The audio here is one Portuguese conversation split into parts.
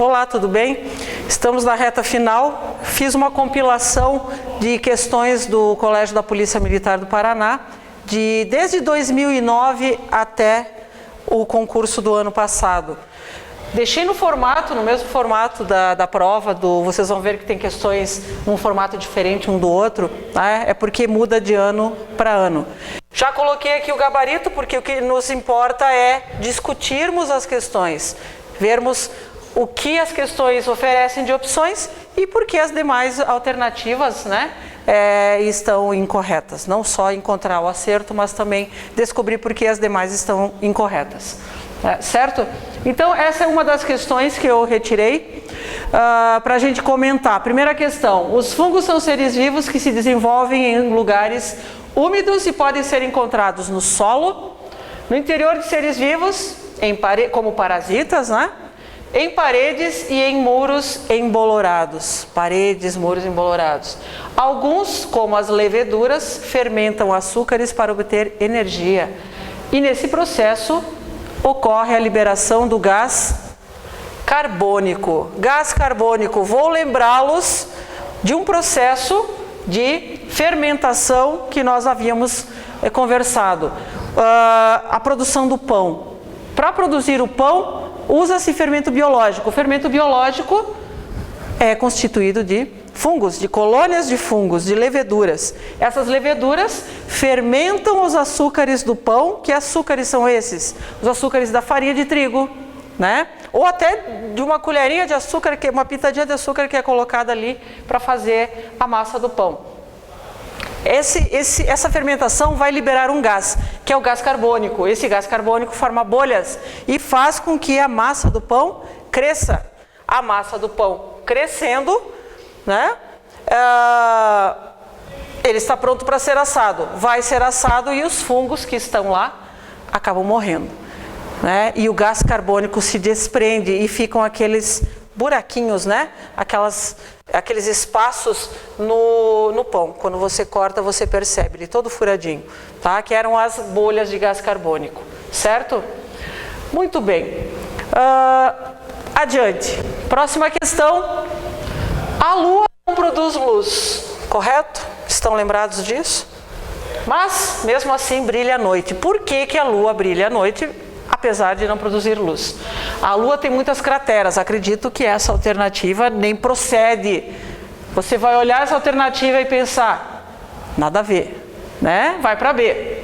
Olá, tudo bem? Estamos na reta final. Fiz uma compilação de questões do Colégio da Polícia Militar do Paraná, desde 2009 até o concurso do ano passado. Deixei no mesmo formato da prova, vocês vão ver que tem questões num formato diferente um do outro, tá? É porque muda de ano para ano. Já coloquei aqui o gabarito, porque o que nos importa é discutirmos as questões, vermos o que as questões oferecem de opções e por que as demais alternativas, né, estão incorretas. Não só encontrar o acerto, mas também descobrir por que as demais estão incorretas. Certo? Então, essa é uma das questões que eu retirei para a gente comentar. Primeira questão: os fungos são seres vivos que se desenvolvem em lugares úmidos e podem ser encontrados no solo, no interior de seres vivos, como parasitas, né? Em paredes e em muros embolorados. Paredes, muros embolorados. Alguns, como as leveduras, fermentam açúcares para obter energia. E nesse processo ocorre a liberação do gás carbônico. Gás carbônico, vou lembrá-los de um processo de fermentação que nós havíamos conversado. A produção do pão. Para produzir o pão, usa-se fermento biológico. O fermento biológico é constituído de fungos, de colônias de fungos, de leveduras. Essas leveduras fermentam os açúcares do pão. Que açúcares são esses? Os açúcares da farinha de trigo, né? Ou até de uma colherinha de açúcar, uma pitadinha de açúcar que é colocada ali para fazer a massa do pão. Essa fermentação vai liberar um gás, que é o gás carbônico. Esse gás carbônico forma bolhas e faz com que a massa do pão cresça. A massa do pão crescendo, né? Ele está pronto para ser assado. Vai ser assado e os fungos que estão lá acabam morrendo, né? E o gás carbônico se desprende e ficam aqueles buraquinhos, né? Aqueles espaços no pão. Quando você corta, você percebe ele todo furadinho, tá? Que eram as bolhas de gás carbônico, certo? Muito bem. Adiante. Próxima questão. A Lua não produz luz, correto? Estão lembrados disso? Mas, mesmo assim, brilha à noite. Por que a Lua brilha à noite, apesar de não produzir luz? A Lua tem muitas crateras. Acredito que essa alternativa nem procede. Você vai olhar essa alternativa e pensar, nada a ver, né? Vai para B.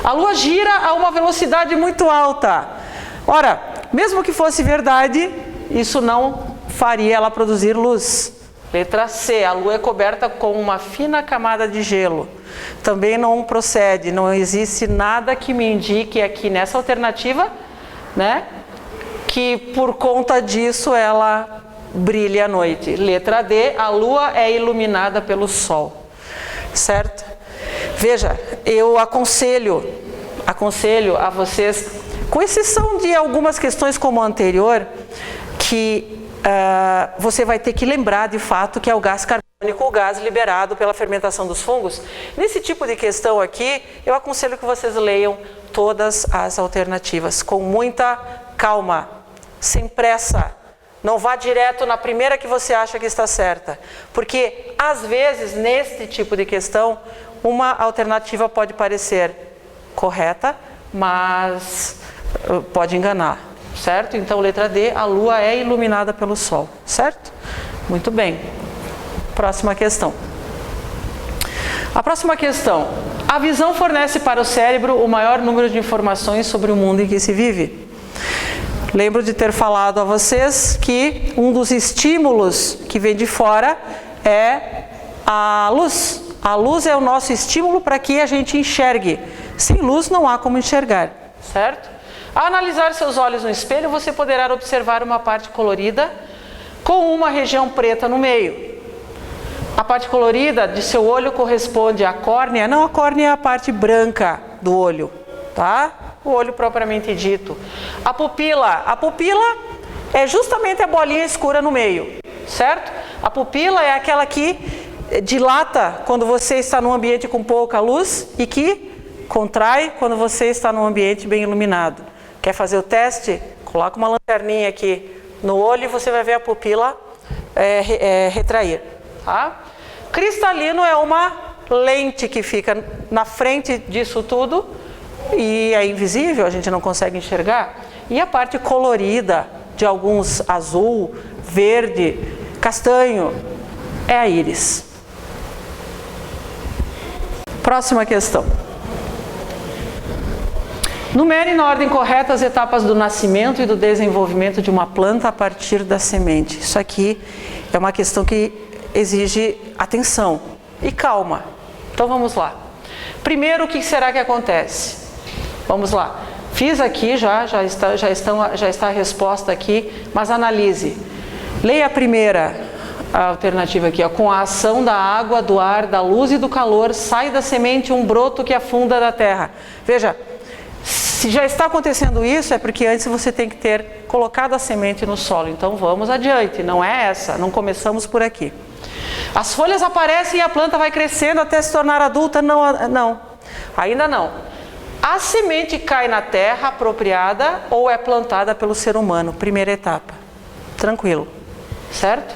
A Lua gira a uma velocidade muito alta. Ora, mesmo que fosse verdade, isso não faria ela produzir luz. Letra C, a Lua é coberta com uma fina camada de gelo. Também não procede, não existe nada que me indique aqui nessa alternativa, né, que por conta disso ela brilhe à noite. Letra D, a Lua é iluminada pelo Sol, certo? Veja, eu aconselho a vocês, com exceção de algumas questões como a anterior, que você vai ter que lembrar de fato que é o gás carbônico, o gás liberado pela fermentação dos fungos. Nesse tipo de questão aqui, eu aconselho que vocês leiam todas as alternativas com muita calma, sem pressa. Não vá direto na primeira que você acha que está certa, porque às vezes neste tipo de questão uma alternativa pode parecer correta, mas pode enganar. Certo? Então, letra D, a Lua é iluminada pelo Sol, certo? Muito bem. Próxima questão. A próxima questão. A visão fornece para o cérebro o maior número de informações sobre o mundo em que se vive. Lembro de ter falado a vocês que um dos estímulos que vem de fora é a luz. A luz é o nosso estímulo para que a gente enxergue. Sem luz não há como enxergar, certo? Ao analisar seus olhos no espelho, você poderá observar uma parte colorida com uma região preta no meio. A parte colorida de seu olho corresponde à córnea. Não, a córnea é a parte branca do olho, tá? O olho propriamente dito. A pupila é justamente a bolinha escura no meio, certo? A pupila é aquela que dilata quando você está num ambiente com pouca luz e que contrai quando você está num ambiente bem iluminado. Quer fazer o teste? Coloca uma lanterninha aqui no olho e você vai ver a pupila retrair. Tá? Cristalino é uma lente que fica na frente disso tudo e é invisível, a gente não consegue enxergar. E a parte colorida de alguns azul, verde, castanho é a íris. Próxima questão. Numere na ordem correta as etapas do nascimento e do desenvolvimento de uma planta a partir da semente. Isso aqui é uma questão que exige atenção e calma. Então vamos lá. Primeiro, o que será que acontece? Vamos lá. Fiz aqui já está a resposta aqui, mas analise. Leia a primeira alternativa aqui, ó. Com a ação da água, do ar, da luz e do calor, sai da semente um broto que afunda da terra. Veja, se já está acontecendo isso, é porque antes você tem que ter colocado a semente no solo. Então vamos adiante, não é essa, não começamos por aqui. As folhas aparecem e a planta vai crescendo até se tornar adulta? Não, ainda não. A semente cai na terra apropriada ou é plantada pelo ser humano? Primeira etapa. Tranquilo, certo?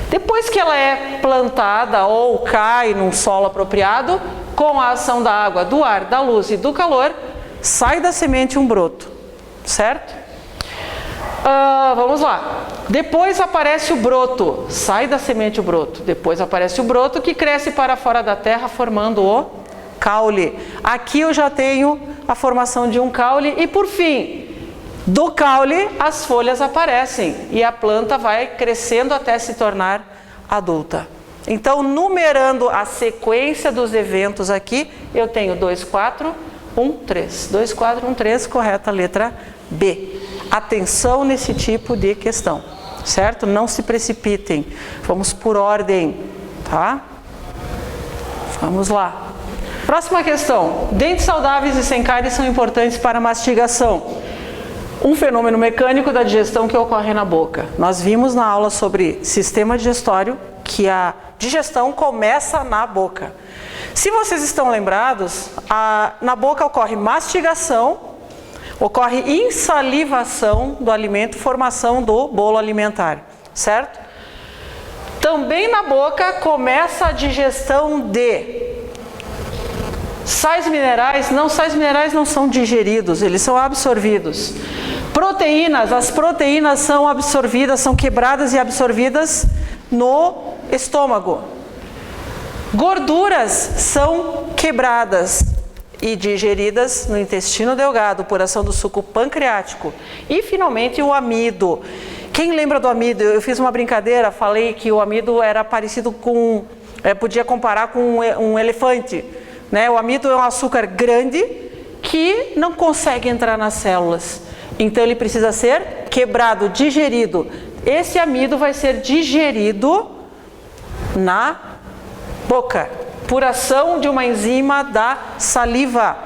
Depois que ela é plantada ou cai num solo apropriado, com a ação da água, do ar, da luz e do calor, sai da semente um broto, certo? Vamos lá. Depois aparece o broto, sai da semente o broto. Depois aparece o broto que cresce para fora da terra formando o caule. Aqui eu já tenho a formação de um caule e por fim, do caule as folhas aparecem e a planta vai crescendo até se tornar adulta. Então, numerando a sequência dos eventos aqui, eu tenho 2, 4, 1, 3. 2, 4, 1, 3, correta letra B. Atenção nesse tipo de questão, certo? Não se precipitem. Vamos por ordem, tá? Vamos lá. Próxima questão. Dentes saudáveis e sem cárie são importantes para a mastigação. Um fenômeno mecânico da digestão que ocorre na boca. Nós vimos na aula sobre sistema digestório que a digestão começa na boca. Se vocês estão lembrados, na boca ocorre mastigação, ocorre insalivação do alimento, formação do bolo alimentar, certo? Também na boca começa a digestão de sais minerais não são digeridos, eles são absorvidos. Proteínas, as proteínas são absorvidas, são quebradas e absorvidas no estômago. Gorduras são quebradas e digeridas no intestino delgado por ação do suco pancreático. E finalmente o amido. Quem lembra do amido? Eu fiz uma brincadeira, falei que o amido era parecido com, podia comparar com um elefante. Né? O amido é um açúcar grande que não consegue entrar nas células. Então ele precisa ser quebrado, digerido. Esse amido vai ser digerido na boca, por ação de uma enzima da saliva.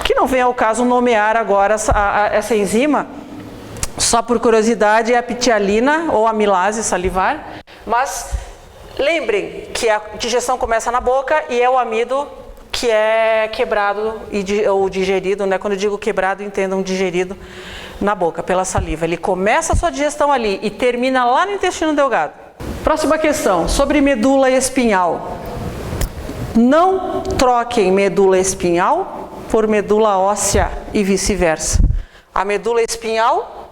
Que não vem ao caso nomear agora essa enzima, só por curiosidade é a ptialina ou amilase salivar. Mas lembrem que a digestão começa na boca e é o amido que é quebrado ou digerido, né? Quando eu digo quebrado, entendam digerido na boca, pela saliva. Ele começa a sua digestão ali e termina lá no intestino delgado. Próxima questão, sobre medula espinhal. Não troquem medula espinhal por medula óssea e vice-versa. A medula espinhal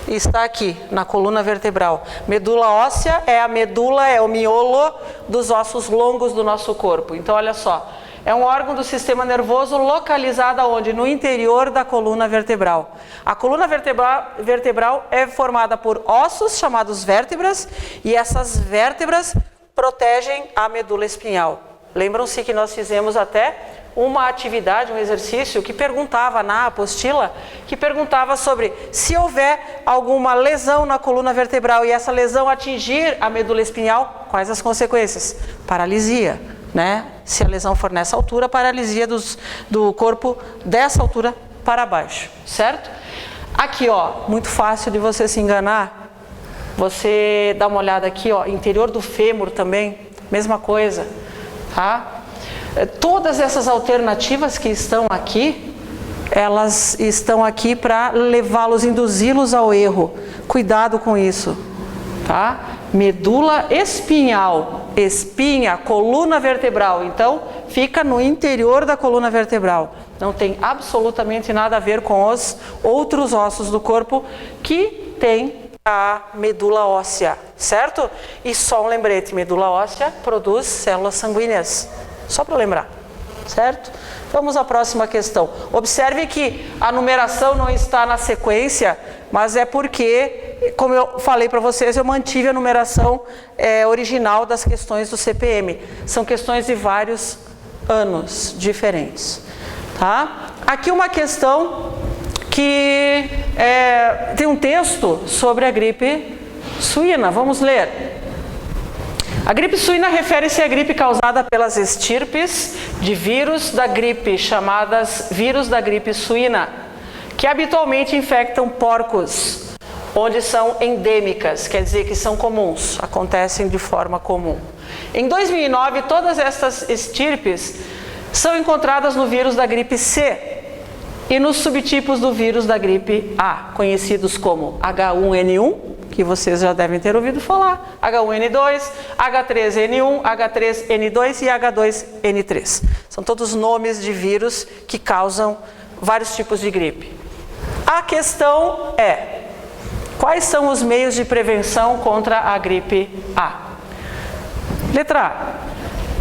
está aqui, na coluna vertebral. Medula óssea é a medula, é o miolo dos ossos longos do nosso corpo. Então, olha só. É um órgão do sistema nervoso localizado onde? No interior da coluna vertebral. A coluna vertebral é formada por ossos chamados vértebras e essas vértebras protegem a medula espinhal. Lembram-se que nós fizemos até uma atividade, um exercício que perguntava na apostila, que perguntava sobre se houver alguma lesão na coluna vertebral e essa lesão atingir a medula espinhal, quais as consequências? Paralisia. Né? Se a lesão for nessa altura, paralisia do corpo dessa altura para baixo, certo? Aqui, ó, muito fácil de você se enganar. Você dá uma olhada aqui, ó, interior do fêmur também, mesma coisa, tá? Todas essas alternativas que estão aqui, elas estão aqui para levá-los, induzi-los ao erro. Cuidado com isso, tá? Medula espinhal, espinha, coluna vertebral. Então, fica no interior da coluna vertebral. Não tem absolutamente nada a ver com os outros ossos do corpo que tem a medula óssea, certo? E só um lembrete, medula óssea produz células sanguíneas. Só para lembrar, certo? Vamos à próxima questão. Observe que a numeração não está na sequência, mas é porque, como eu falei para vocês, eu mantive a numeração original das questões do CPM. São questões de vários anos diferentes. Tá? Aqui uma questão que tem um texto sobre a gripe suína. Vamos ler. A gripe suína refere-se à gripe causada pelas estirpes de vírus da gripe, chamadas vírus da gripe suína, que habitualmente infectam porcos, onde são endêmicas, quer dizer que são comuns, acontecem de forma comum. Em 2009, todas essas estirpes são encontradas no vírus da gripe C e nos subtipos do vírus da gripe A, conhecidos como H1N1, que vocês já devem ter ouvido falar, H1N2, H3N1, H3N2 e H2N3. São todos nomes de vírus que causam vários tipos de gripe. A questão é, quais são os meios de prevenção contra a gripe A? Letra A.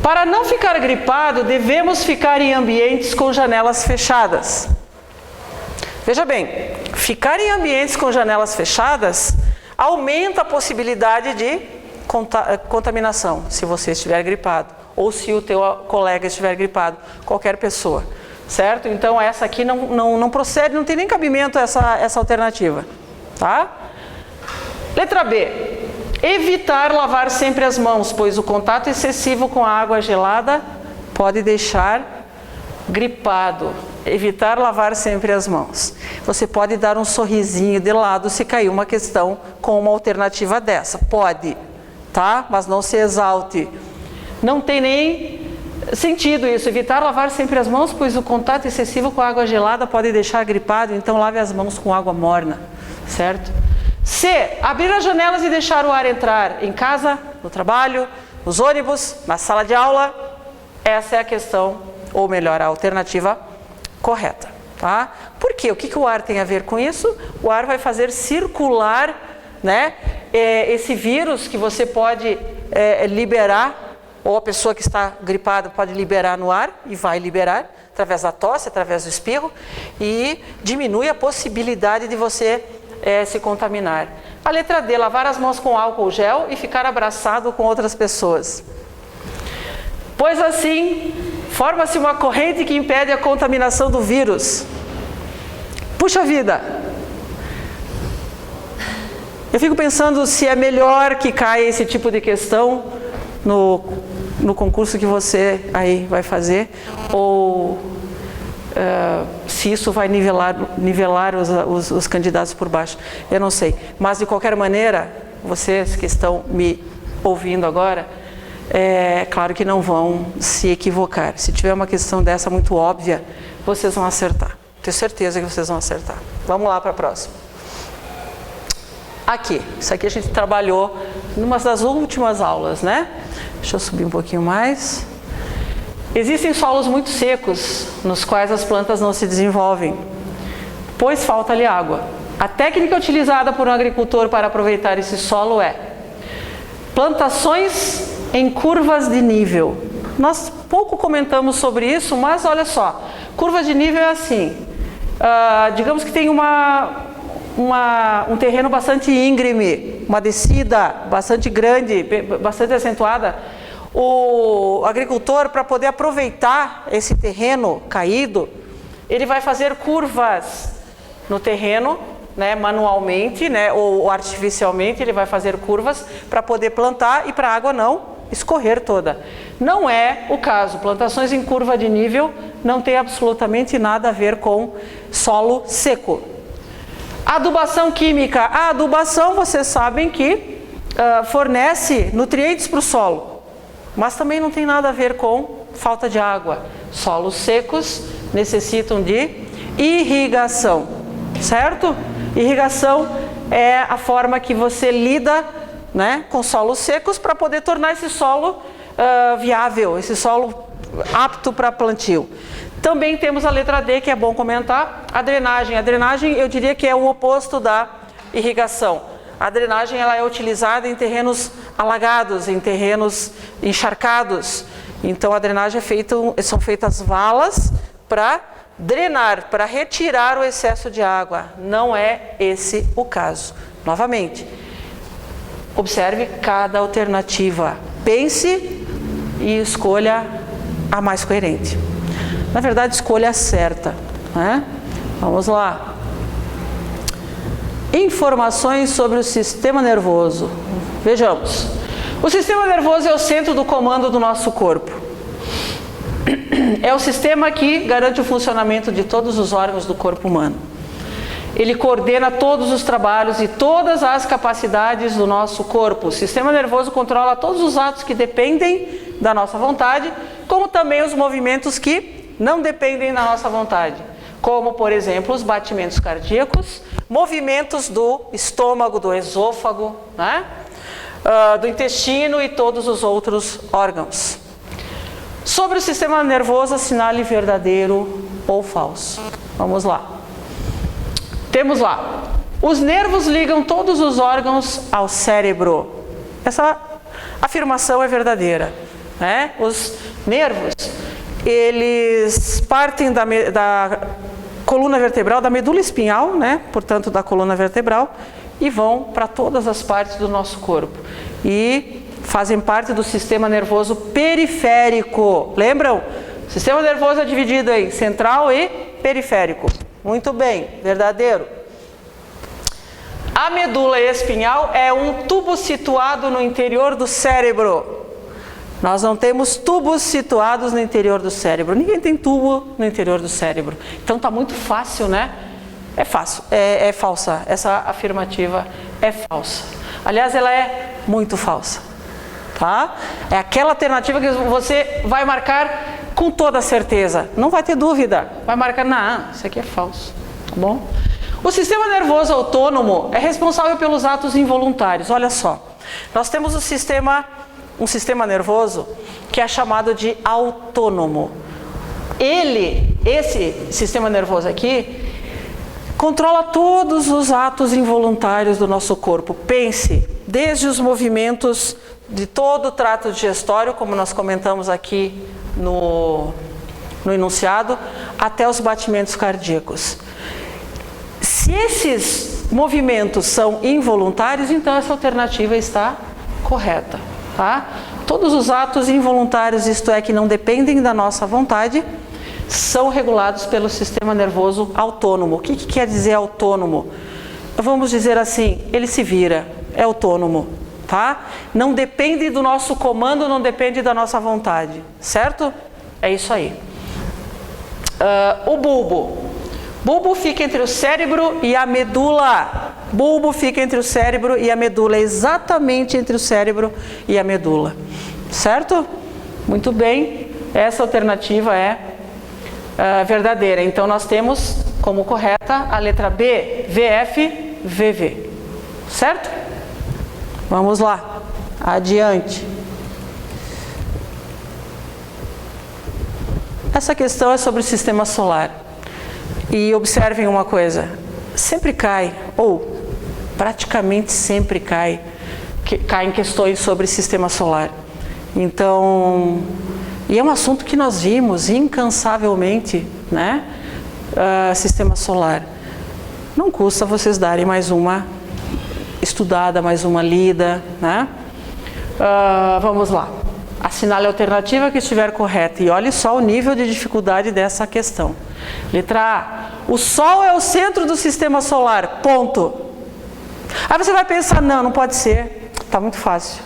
Para não ficar gripado, devemos ficar em ambientes com janelas fechadas. Veja bem, ficar em ambientes com janelas fechadas aumenta a possibilidade de contaminação, se você estiver gripado, ou se o teu colega estiver gripado, qualquer pessoa, certo? Então essa aqui não procede, não tem nem cabimento essa alternativa, tá? Letra B. Evitar lavar sempre as mãos, pois o contato excessivo com a água gelada pode deixar gripado. Evitar lavar sempre as mãos. Você pode dar um sorrisinho de lado se cair uma questão com uma alternativa dessa. Pode, tá? Mas não se exalte. Não tem nem sentido isso. Evitar lavar sempre as mãos, pois o contato excessivo com a água gelada pode deixar gripado. Então lave as mãos com água morna, certo? C. Abrir as janelas e deixar o ar entrar em casa, no trabalho, nos ônibus, na sala de aula. Essa é a questão, ou melhor, a alternativa correta, tá? Por quê? O que o ar tem a ver com isso? O ar vai fazer circular, né, esse vírus que você pode liberar, ou a pessoa que está gripada pode liberar no ar, e vai liberar, através da tosse, através do espirro, e diminui a possibilidade de você se contaminar. A letra D, lavar as mãos com álcool gel e ficar abraçado com outras pessoas. Pois assim, forma-se uma corrente que impede a contaminação do vírus. Puxa vida! Eu fico pensando se é melhor que caia esse tipo de questão no concurso que você aí vai fazer, ou se isso vai nivelar os candidatos por baixo. Eu não sei. Mas, de qualquer maneira, vocês que estão me ouvindo agora, claro que não vão se equivocar. Se tiver uma questão dessa muito óbvia, vocês vão acertar. Tenho certeza que vocês vão acertar. Vamos lá para a próxima. Aqui, isso aqui a gente trabalhou numa das últimas aulas, né? Deixa eu subir um pouquinho mais. Existem solos muito secos, nos quais as plantas não se desenvolvem, pois falta-lhe água. A técnica utilizada por um agricultor para aproveitar esse solo é plantações em curvas de nível. Nós pouco comentamos sobre isso, mas olha só, curva de nível é assim, digamos que tem um terreno bastante íngreme, uma descida bastante grande, bastante acentuada. O agricultor, para poder aproveitar esse terreno caído, ele vai fazer curvas no terreno, né, manualmente, né, ou artificialmente, ele vai fazer curvas para poder plantar e para a água não escorrer toda. Não é o caso. Plantações em curva de nível não tem absolutamente nada a ver com solo seco. Adubação química. A adubação, vocês sabem que fornece nutrientes para o solo, mas também não tem nada a ver com falta de água. Solos secos necessitam de Irrigação, certo? Irrigação é a forma que você lida, né, com solos secos para poder tornar esse solo viável, esse solo apto para plantio. Também temos a letra D, que é bom comentar, a drenagem. A drenagem, eu diria que é o oposto da irrigação. A drenagem ela é utilizada em terrenos alagados, em terrenos encharcados. Então a drenagem são feitas valas para drenar, para retirar o excesso de água. Não é esse o caso. Novamente, observe cada alternativa. Pense e escolha a mais coerente. Na verdade, escolha a certa, né? Vamos lá. Informações sobre o sistema nervoso. Vejamos. O sistema nervoso é o centro do comando do nosso corpo. É o sistema que garante o funcionamento de todos os órgãos do corpo humano. Ele coordena todos os trabalhos e todas as capacidades do nosso corpo. O sistema nervoso controla todos os atos que dependem da nossa vontade, como também os movimentos que não dependem da nossa vontade, como, por exemplo, os batimentos cardíacos, movimentos do estômago, do esôfago, né? Do intestino e todos os outros órgãos. Sobre o sistema nervoso, assinale verdadeiro ou falso. Vamos lá. Temos lá, os nervos ligam todos os órgãos ao cérebro. Essa afirmação é verdadeira, né? Os nervos, eles partem da coluna vertebral, da medula espinhal, né? Portanto, da coluna vertebral, e vão para todas as partes do nosso corpo. E fazem parte do sistema nervoso periférico. Lembram? O sistema nervoso é dividido em central e periférico. Muito bem, verdadeiro. A medula espinhal é um tubo situado no interior do cérebro. Nós não temos tubos situados no interior do cérebro. Ninguém tem tubo no interior do cérebro. Então está muito fácil, né? É fácil, é falsa. Essa afirmativa é falsa. Aliás, ela é muito falsa. Tá? É aquela alternativa que você vai marcar com toda certeza. Não vai ter dúvida. Vai marcar, não, isso aqui é falso. Tá bom? O sistema nervoso autônomo é responsável pelos atos involuntários. Olha só. Nós temos um sistema nervoso que é chamado de autônomo. Esse sistema nervoso aqui, controla todos os atos involuntários do nosso corpo. Pense, desde os movimentos de todo o trato digestório, como nós comentamos aqui no enunciado, até os batimentos cardíacos. Se esses movimentos são involuntários, então essa alternativa está correta. Tá? Todos os atos involuntários, isto é, que não dependem da nossa vontade, são regulados pelo sistema nervoso autônomo. O que quer dizer autônomo? Vamos dizer assim, ele se vira, é autônomo. Tá? Não depende do nosso comando, não depende da nossa vontade, certo? É isso aí. O bulbo. Bulbo fica entre o cérebro e a medula. Bulbo fica entre o cérebro e a medula, exatamente entre o cérebro e a medula, certo? Muito bem, essa alternativa é verdadeira. Então nós temos como correta a letra B, VF, VV, certo? Vamos lá, adiante. Essa questão é sobre o sistema solar. E observem uma coisa, sempre cai, ou praticamente sempre caem questões sobre sistema solar. Então, e é um assunto que nós vimos incansavelmente, né? Sistema solar. Não custa vocês darem mais uma estudada, mais uma lida, né? Vamos lá. Assinale a alternativa que estiver correta e olhe só o nível de dificuldade dessa questão. Letra A. O Sol é o centro do sistema solar. Ponto. Aí você vai pensar, não pode ser. Está muito fácil,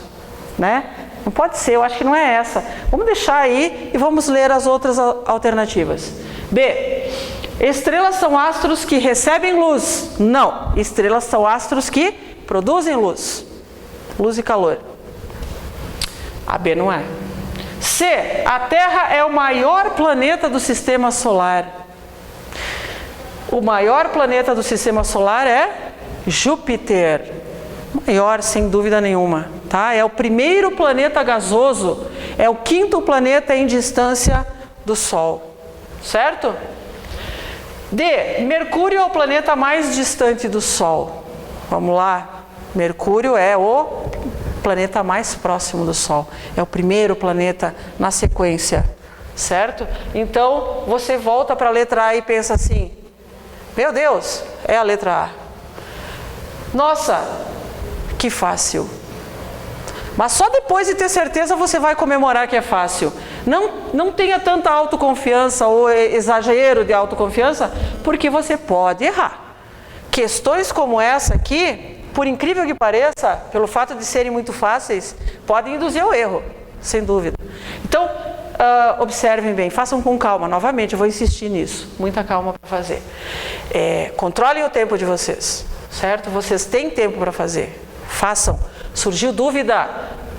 né? Não pode ser, eu acho que não é essa. Vamos deixar aí e vamos ler as outras alternativas. B. Estrelas são astros que recebem luz. Não. Estrelas são astros que produzem luz. Luz e calor. A B não é. C. A Terra é o maior planeta do sistema solar. O maior planeta do sistema solar é Júpiter. Maior, sem dúvida nenhuma. Tá? É o primeiro planeta gasoso, é o quinto planeta em distância do Sol. Certo? D. Mercúrio é o planeta mais distante do Sol. Vamos lá. Mercúrio é o planeta mais próximo do Sol. É o primeiro planeta na sequência. Certo? Então, você volta para a letra A e pensa assim: meu Deus, é a letra A. Nossa, que fácil. Mas só depois de ter certeza você vai comemorar que é fácil. Não tenha tanta autoconfiança ou exagero de autoconfiança, porque você pode errar. Questões como essa aqui, por incrível que pareça, pelo fato de serem muito fáceis, podem induzir ao erro, sem dúvida. Então, observem bem, façam com calma. Novamente, eu vou insistir nisso. Muita calma para fazer. Controlem o tempo de vocês, certo? Vocês têm tempo para fazer. Façam. Surgiu dúvida?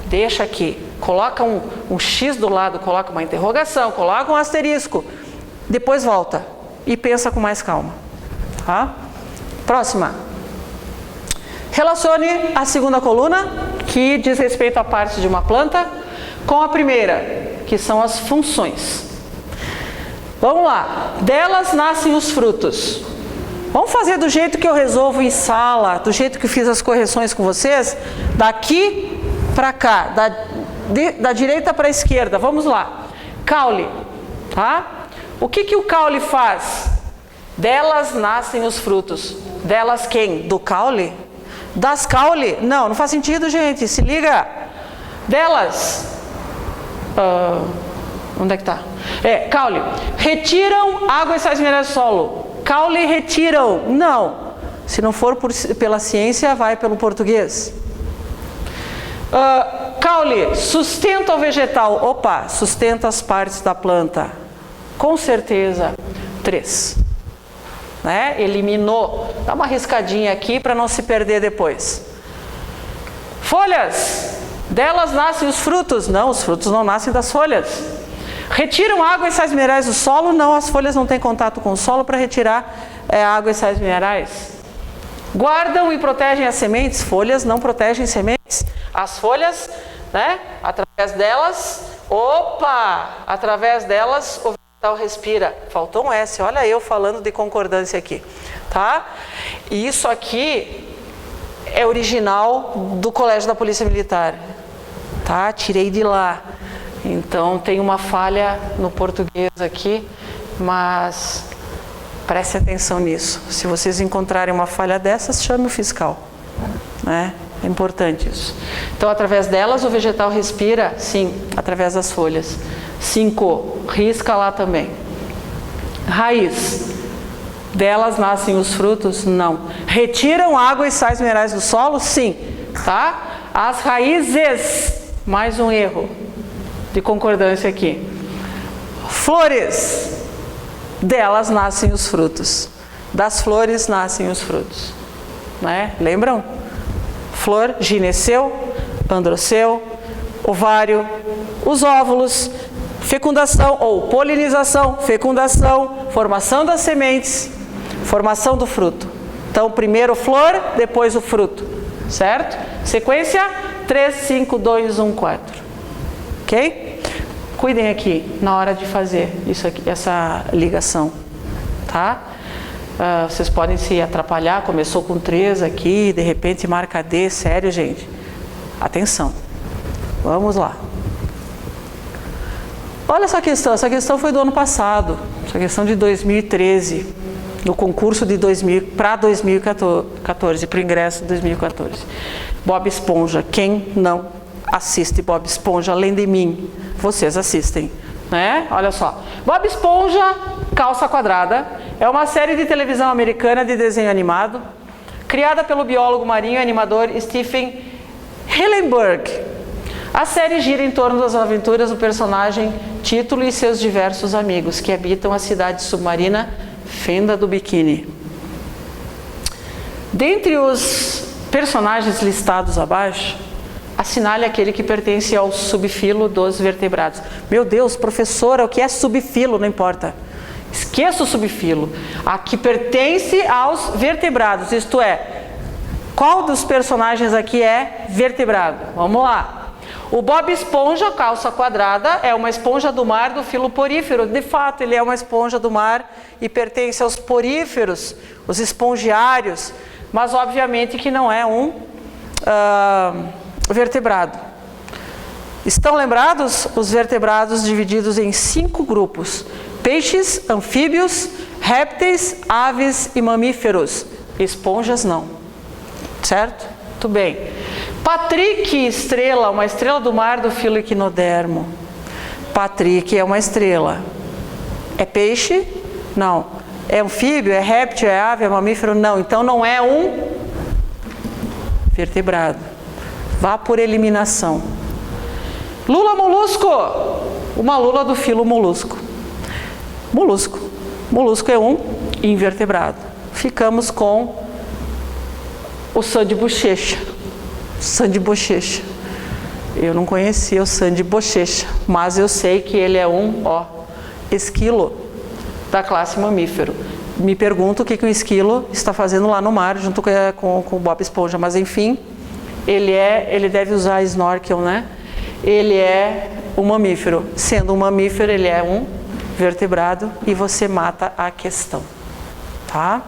Deixa aqui. Coloca um X do lado, coloca uma interrogação, coloca um asterisco. Depois volta e pensa com mais calma. Tá? Próxima. Relacione a segunda coluna, que diz respeito à parte de uma planta, com a primeira, que são as funções. Vamos lá. Delas nascem os frutos. Vamos fazer do jeito que eu resolvo em sala, do jeito que eu fiz as correções com vocês, daqui para cá, da direita para a esquerda. Vamos lá. Caule, tá? O que o caule faz? Delas nascem os frutos. Delas quem? Do caule? Das caule? Não faz sentido, gente. Se liga. Delas. Onde é que tá? Caule. Retiram água e sais minerais do solo. Caule retiram. Não. Se não for pela ciência, vai pelo português. Caule sustenta o vegetal. Opa, sustenta as partes da planta. Com certeza. 3. Né? Eliminou. Dá uma riscadinha aqui para não se perder depois. Folhas. Delas nascem os frutos. Não, os frutos não nascem das folhas. Retiram água e sais minerais do solo? Não, as folhas não têm contato com o solo para retirar água e sais minerais. Guardam e protegem as sementes? Folhas não protegem sementes. As folhas, né, através delas, através delas o vegetal respira. Faltou um S, olha eu falando de concordância aqui, tá? E isso aqui é original do Colégio da Polícia Militar, tá? Tirei de lá. Então tem uma falha no português aqui, mas prestem atenção nisso. Se vocês encontrarem uma falha dessas, chame o fiscal, né? É importante isso. Então, através delas o vegetal respira? Sim, através das folhas. 5, risca lá também. Raiz. Delas nascem os frutos? Não. Retiram água e sais minerais do solo? Sim. Tá? As raízes. Mais um erro de concordância aqui. Flores. Delas nascem os frutos. Das flores nascem os frutos. Né? Lembram? Flor, gineceu, androceu, ovário, os óvulos, fecundação ou polinização, fecundação, formação das sementes, formação do fruto. Então, primeiro flor, depois o fruto, certo? Sequência 3, 5, 2, 1, 4. Ok? Cuidem aqui na hora de fazer isso aqui, essa ligação, tá? Vocês podem se atrapalhar, começou com 3 aqui, de repente marca D, sério, gente? Atenção. Vamos lá. Olha essa questão foi do ano passado, essa questão de 2013, no concurso de 2014, para o ingresso de 2014. Bob Esponja, quem não assiste Bob Esponja, além de mim, vocês assistem, né? Olha só, Bob Esponja, calça quadrada, é uma série de televisão americana de desenho animado, criada pelo biólogo marinho e animador Stephen Hillenburg. A série gira em torno das aventuras do personagem Título e seus diversos amigos, que habitam a cidade submarina Fenda do Bikini. Dentre os personagens listados abaixo, assinale aquele que pertence ao subfilo dos vertebrados. Meu Deus, professora, o que é subfilo? Não importa. Esqueça o subfilo. A que pertence aos vertebrados, isto é, qual dos personagens aqui é vertebrado? Vamos lá. O Bob Esponja, calça quadrada, é uma esponja do mar do filo porífero. De fato, ele é uma esponja do mar e pertence aos poríferos, os espongiários, mas obviamente que não é um vertebrado. Estão lembrados? Os vertebrados divididos em 5 grupos: peixes, anfíbios, répteis, aves e mamíferos. Esponjas não. Certo? Muito bem. Patrick, estrela, uma estrela do mar do filo equinodermo. Patrick é uma estrela. É peixe? Não. É anfíbio? É réptil? É ave? É mamífero? Não. Então não é um vertebrado. Vá por eliminação. Lula molusco. Uma lula do filo molusco. Molusco. Molusco é um invertebrado. Ficamos com o Sandy Bochecha. Sandy Bochecha. Eu não conhecia o Sandy Bochecha, mas eu sei que ele é um esquilo da classe mamífero. Me pergunto o que um esquilo está fazendo lá no mar junto com o Bob Esponja, mas enfim, ele deve usar snorkel, né? Ele é um mamífero. Sendo um mamífero, ele é um vertebrado e você mata a questão, tá?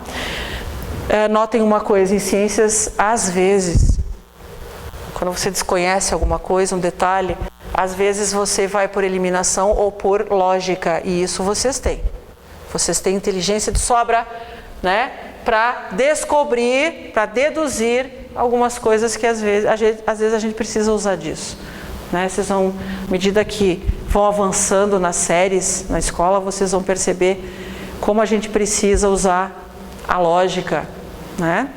Notem uma coisa, em ciências, às vezes, quando você desconhece alguma coisa, um detalhe, às vezes você vai por eliminação ou por lógica, e isso vocês têm. Vocês têm inteligência de sobra, né, para descobrir, para deduzir algumas coisas que às vezes a gente precisa usar disso. Né? Vocês vão, à medida que vão avançando nas séries, na escola, vocês vão perceber como a gente precisa usar a lógica. Né?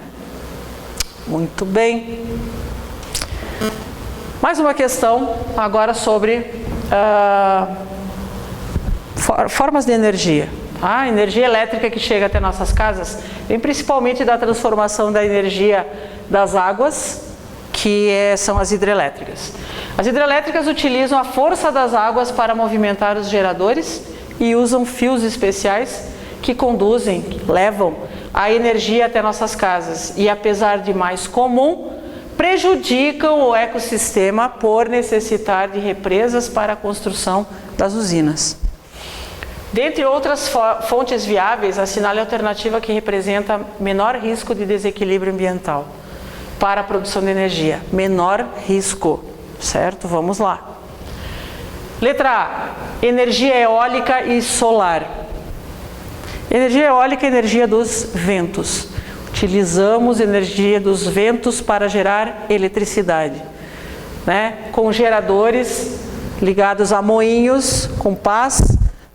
Muito bem. Mais uma questão agora sobre formas de energia. A energia elétrica que chega até nossas casas vem principalmente da transformação da energia das águas, que são as hidrelétricas. As hidrelétricas utilizam a força das águas para movimentar os geradores e usam fios especiais que conduzem, levam a energia até nossas casas e, apesar de mais comum, prejudicam o ecossistema por necessitar de represas para a construção das usinas. Dentre outras fontes viáveis, assinale a alternativa que representa menor risco de desequilíbrio ambiental para a produção de energia. Menor risco, certo? Vamos lá. Letra A, energia eólica e solar. Energia eólica é energia dos ventos. Utilizamos energia dos ventos para gerar eletricidade, né? Com geradores ligados a moinhos com pás,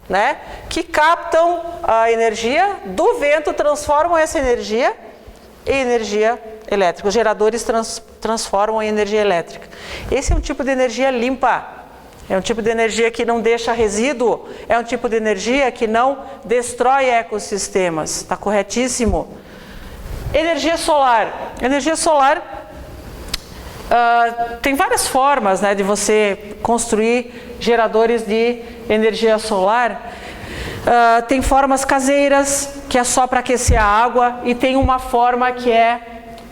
né? Que captam a energia do vento, transformam essa energia em energia elétrica. Os geradores transformam em energia elétrica. Esse é um tipo de energia limpa. É um tipo de energia que não deixa resíduo, é um tipo de energia que não destrói ecossistemas. Está corretíssimo. Energia solar. Energia solar tem várias formas, né, de você construir geradores de energia solar. Tem formas caseiras, que é só para aquecer a água, e tem uma forma que é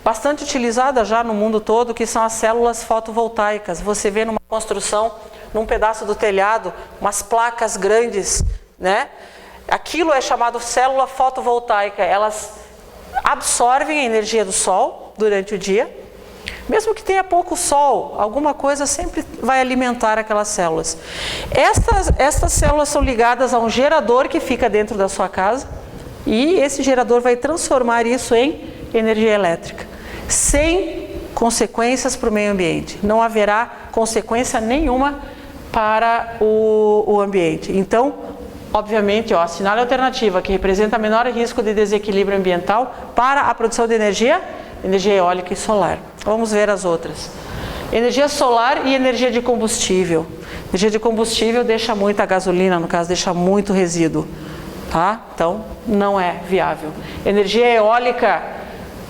bastante utilizada já no mundo todo, que são as células fotovoltaicas. Você vê numa construção, num pedaço do telhado, umas placas grandes, né? Aquilo é chamado célula fotovoltaica. Elas absorvem a energia do sol durante o dia. Mesmo que tenha pouco sol, alguma coisa sempre vai alimentar aquelas células. Estas células são ligadas a um gerador que fica dentro da sua casa, e esse gerador vai transformar isso em energia elétrica, sem consequências para o meio ambiente. Não haverá consequência nenhuma para o ambiente. Então, obviamente, assinale a alternativa que representa menor risco de desequilíbrio ambiental para a produção de energia eólica e solar. Vamos ver as outras. Energia solar e energia de combustível. Energia de combustível deixa muita gasolina, no caso, deixa muito resíduo, tá? Então, não é viável. Energia eólica,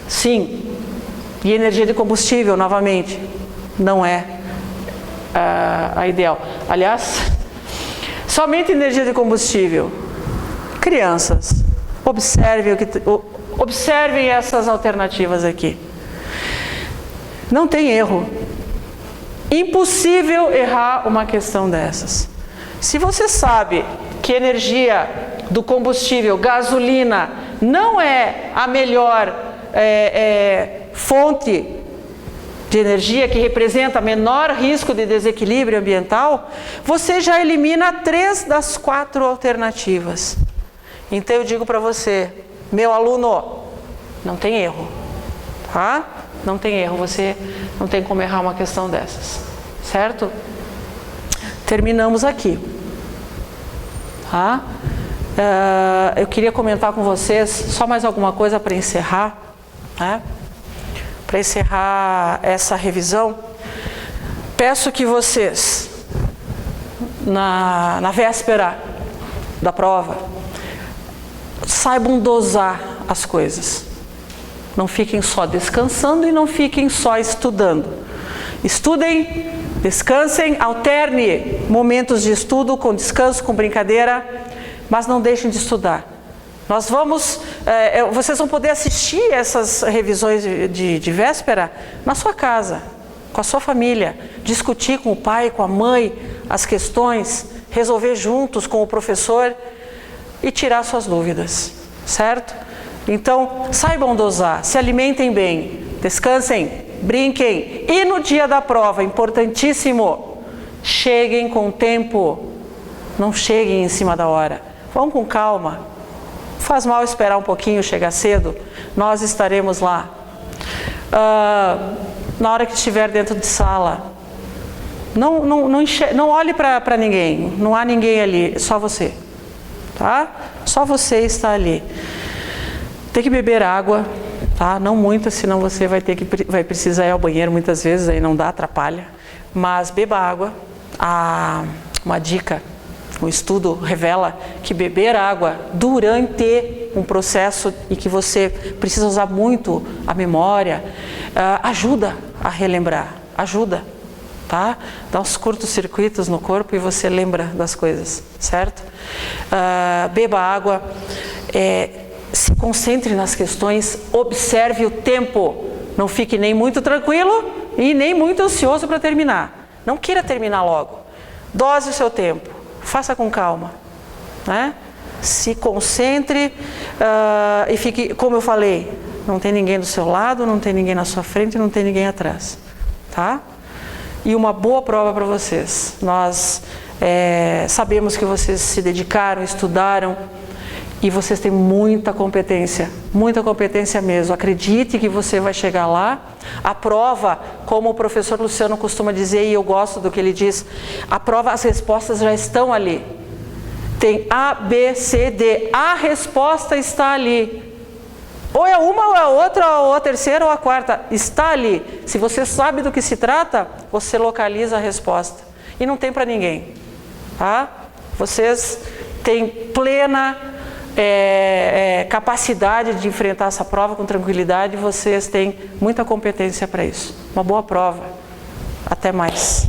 sim. E energia de combustível, novamente, não é a ideal. Aliás, somente energia de combustível Crianças, observem essas alternativas aqui. Não tem erro. Impossível errar uma questão dessas. Se você sabe que energia do combustível, gasolina, não é a melhor fonte de energia que representa menor risco de desequilíbrio ambiental, você já elimina 3 das 4 alternativas. Então eu digo para você, meu aluno, não tem erro, tá? Não tem erro, você não tem como errar uma questão dessas, certo? Terminamos aqui, tá? Eu queria comentar com vocês só mais alguma coisa para encerrar, né? Para encerrar essa revisão, peço que vocês, na véspera da prova, saibam dosar as coisas. Não fiquem só descansando e não fiquem só estudando. Estudem, descansem, alterne momentos de estudo com descanso, com brincadeira, mas não deixem de estudar. Vocês vão poder assistir essas revisões de véspera na sua casa, com a sua família, discutir com o pai, com a mãe as questões, resolver juntos com o professor e tirar suas dúvidas, certo? Então, saibam dosar, se alimentem bem, descansem, brinquem e no dia da prova, importantíssimo, cheguem com tempo, não cheguem em cima da hora, vão com calma. Faz mal esperar um pouquinho, chegar cedo, nós estaremos lá. Na hora que estiver dentro de sala, não olhe para ninguém, não há ninguém ali, só você, tá? Só você está ali. Tem que beber água, tá? Não muita, senão você vai precisar ir ao banheiro muitas vezes, aí não dá, atrapalha. Mas beba água. Uma dica. O estudo revela que beber água durante um processo e que você precisa usar muito a memória, ajuda a relembrar, ajuda, tá? Dá uns curtos-circuitos no corpo e você lembra das coisas, certo? Beba água, se concentre nas questões, observe o tempo, não fique nem muito tranquilo e nem muito ansioso para terminar. Não queira terminar logo, dose o seu tempo. Faça com calma, né? Se concentre e fique, como eu falei, não tem ninguém do seu lado, não tem ninguém na sua frente, não tem ninguém atrás, tá? E uma boa prova para vocês. Nós sabemos que vocês se dedicaram, estudaram e vocês têm muita competência mesmo. Acredite que você vai chegar lá. A prova, como o professor Luciano costuma dizer, e eu gosto do que ele diz, a prova, as respostas já estão ali. Tem A, B, C, D. A resposta está ali. Ou é uma, ou é a outra, ou a terceira, ou a quarta. Está ali. Se você sabe do que se trata, você localiza a resposta. E não tem para ninguém, tá? Vocês têm plena capacidade de enfrentar essa prova com tranquilidade, vocês têm muita competência para isso. Uma boa prova. Até mais.